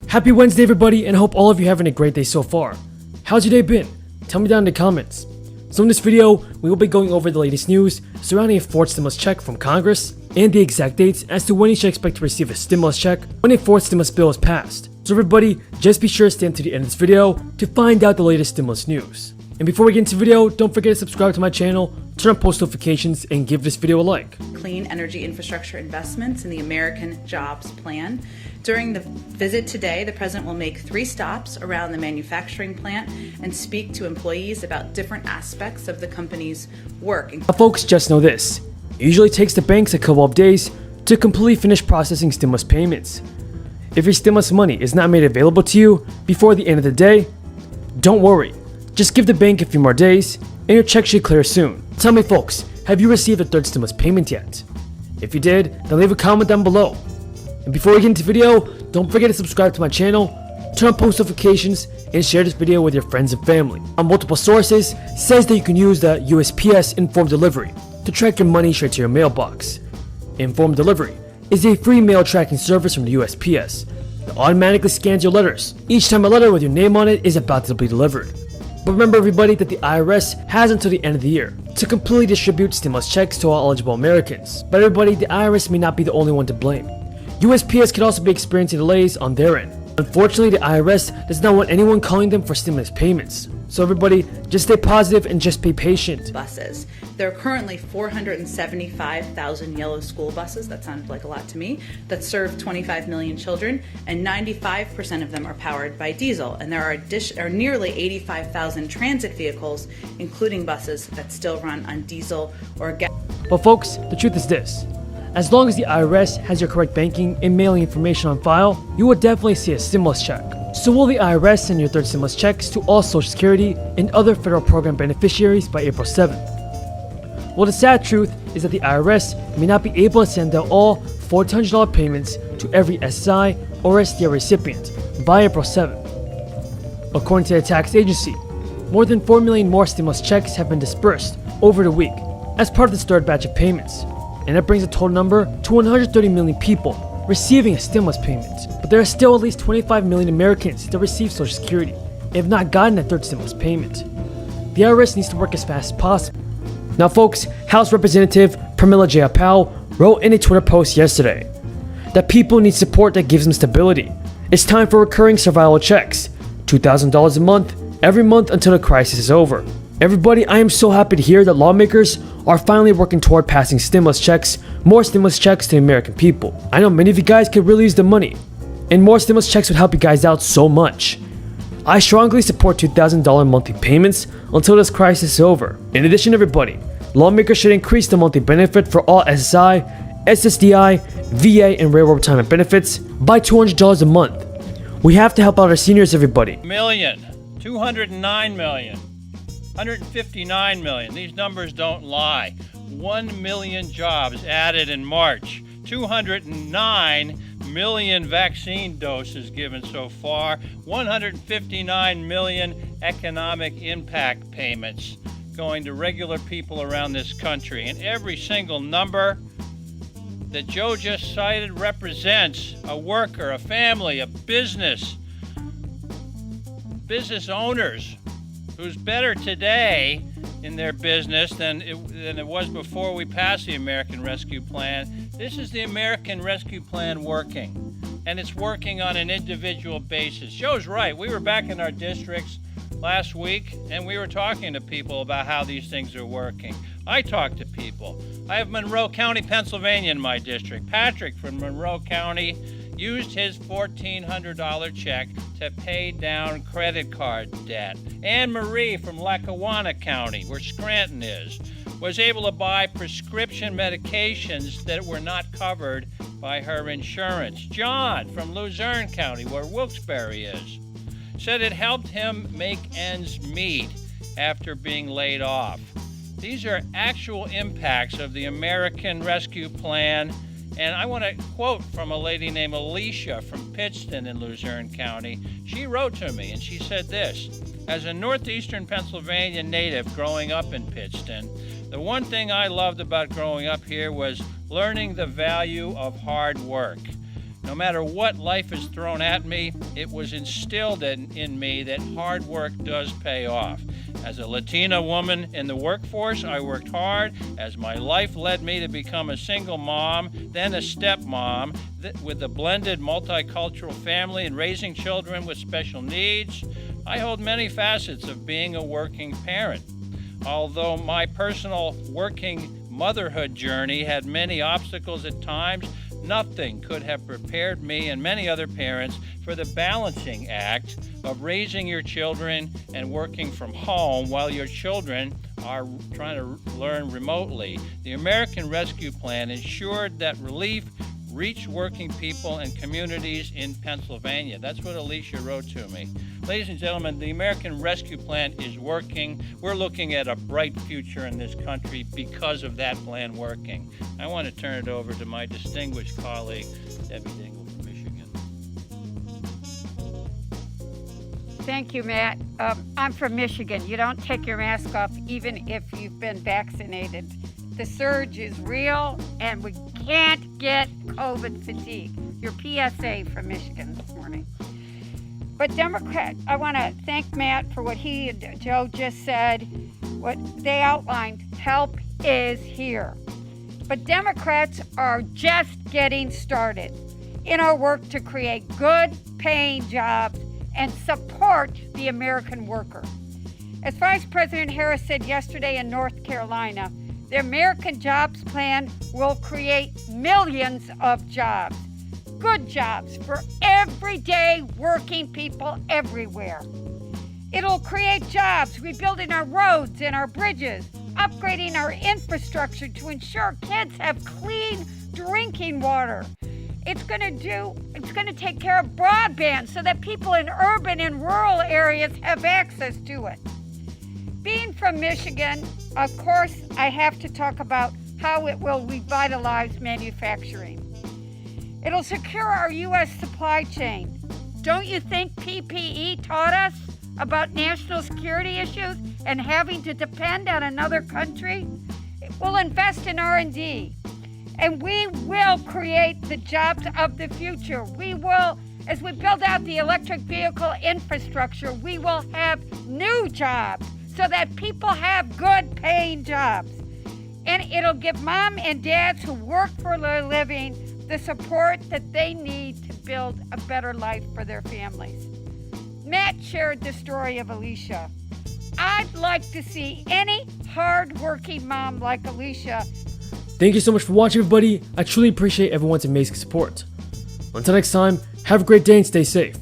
Happy Wednesday, everybody, and I hope all of you are having a great day so far. How's your day been? Tell me down in the comments. So in this video, we will be going over the latest news surrounding a fourth stimulus check from Congress and the exact dates as to when you should expect to receive a stimulus check when a fourth stimulus bill is passed. So everybody, just be sure to stay until the end of this video to find out the latest stimulus news. And before we get into the video, don't forget to subscribe to my channel, turn on post notifications, and give this video a like. Clean energy infrastructure investments in the American Jobs Plan. During the visit today, the President will make 3 stops around the manufacturing plant and speak to employees about different aspects of the company's work. Now folks, just know this. It usually takes the banks a couple of days to completely finish processing stimulus payments. If your stimulus money is not made available to you before the end of the day, don't worry. Just give the bank a few more days and your check should clear soon. Tell me folks, have you received a third stimulus payment yet? If you did, then leave a comment down below. And before we get into the video, don't forget to subscribe to my channel, turn on post notifications, and share this video with your friends and family. On multiple sources, says that you can use the USPS Informed Delivery to track your money straight to your mailbox. Informed Delivery is a free mail tracking service from the USPS that automatically scans your letters each time a letter with your name on it is about to be delivered. But remember everybody that the IRS has until the end of the year to completely distribute stimulus checks to all eligible Americans. But everybody, the IRS may not be the only one to blame. USPS could also be experiencing delays on their end. Unfortunately, the IRS does not want anyone calling them for stimulus payments. So everybody, just stay positive and just be patient. Buses. There are currently 475,000 yellow school buses, that sounded like a lot to me, that serve 25 million children, and 95% of them are powered by diesel. And there are nearly 85,000 transit vehicles, including buses, that still run on diesel or gas. But folks, the truth is this. As long as the IRS has your correct banking and mailing information on file, you will definitely see a stimulus check. So will the IRS send your third stimulus checks to all Social Security and other federal program beneficiaries by April 7th? Well, the sad truth is that the IRS may not be able to send out all $1,400 payments to every SSI or SDI recipient by April 7th. According to the tax agency, more than 4 million more stimulus checks have been dispersed over the week as part of this third batch of payments. And that brings the total number to 130 million people receiving a stimulus payment. But there are still at least 25 million Americans that receive Social Security and have not gotten a third stimulus payment. The IRS needs to work as fast as possible. Now folks, House Representative Pramila Jayapal wrote in a Twitter post yesterday that people need support that gives them stability. It's time for recurring survival checks, $2,000 a month, every month until the crisis is over. Everybody, I am so happy to hear that lawmakers are finally working toward passing stimulus checks, more stimulus checks to the American people. I know many of you guys could really use the money, and more stimulus checks would help you guys out so much. I strongly support $2,000 monthly payments until this crisis is over. In addition, everybody, lawmakers should increase the monthly benefit for all SSI, SSDI, VA, and railroad retirement benefits by $200 a month. We have to help out our seniors, everybody. Million, 209 million. 159 million. These numbers don't lie. 1 million jobs added in March. 209 million vaccine doses given so far. 159 million economic impact payments going to regular people around this country. And every single number that Joe just cited represents a worker, a family, a business owners who's better today in their business than it was before we passed the American Rescue Plan. This is the American Rescue Plan working, and it's working on an individual basis. Joe's right. We were back in our districts last week, and we were talking to people about how these things are working. I talk to people. I have Monroe County, Pennsylvania in my district. Patrick from Monroe County used his $1,400 check to pay down credit card debt. Anne Marie from Lackawanna County, where Scranton is, was able to buy prescription medications that were not covered by her insurance. John from Luzerne County, where Wilkes-Barre is, said it helped him make ends meet after being laid off. These are actual impacts of the American Rescue Plan. And I want to quote from a lady named Alicia from Pittston in Luzerne County. She wrote to me and she said this: as a northeastern Pennsylvania native growing up in Pittston, the one thing I loved about growing up here was learning the value of hard work. No matter what life has thrown at me, it was instilled in me that hard work does pay off. As a Latina woman in the workforce, I worked hard as my life led me to become a single mom, then a stepmom, with a blended multicultural family and raising children with special needs. I hold many facets of being a working parent. Although my personal working motherhood journey had many obstacles at times, nothing could have prepared me and many other parents for the balancing act of raising your children and working from home while your children are trying to learn remotely. The American Rescue Plan ensured that relief reached working people and communities in Pennsylvania. That's what Alicia wrote to me. Ladies and gentlemen, the American Rescue Plan is working. We're looking at a bright future in this country because of that plan working. I want to turn it over to my distinguished colleague, Devin from Michigan. Thank you, Matt. I'm from Michigan. You don't take your mask off even if you've been vaccinated. The surge is real, and we can't get COVID fatigue. Your PSA from Michigan this morning. But I want to thank Matt for what he and Joe just said, what they outlined. Help is here. But Democrats are just getting started in our work to create good paying jobs and support the American worker. As Vice President Harris said yesterday in North Carolina, the American Jobs Plan will create millions of jobs, good jobs for everyday working people everywhere. It'll create jobs rebuilding our roads and our bridges, upgrading our infrastructure to ensure kids have clean drinking water. It's going to take care of broadband so that people in urban and rural areas have access to it. Being from Michigan, of course, I have to talk about how it will revitalize manufacturing. It'll secure our U.S. supply chain. Don't you think PPE taught us about national security issues and having to depend on another country? We'll invest in R&D, and we will create the jobs of the future. We will, as we build out the electric vehicle infrastructure, we will have new jobs so that people have good paying jobs. And it'll give mom and dads who work for their living the support that they need to build a better life for their families. Matt shared the story of Alicia. I'd like to see any hard-working mom like Alicia. Thank you so much for watching, everybody. I truly appreciate everyone's amazing support. Until next time, have a great day and stay safe.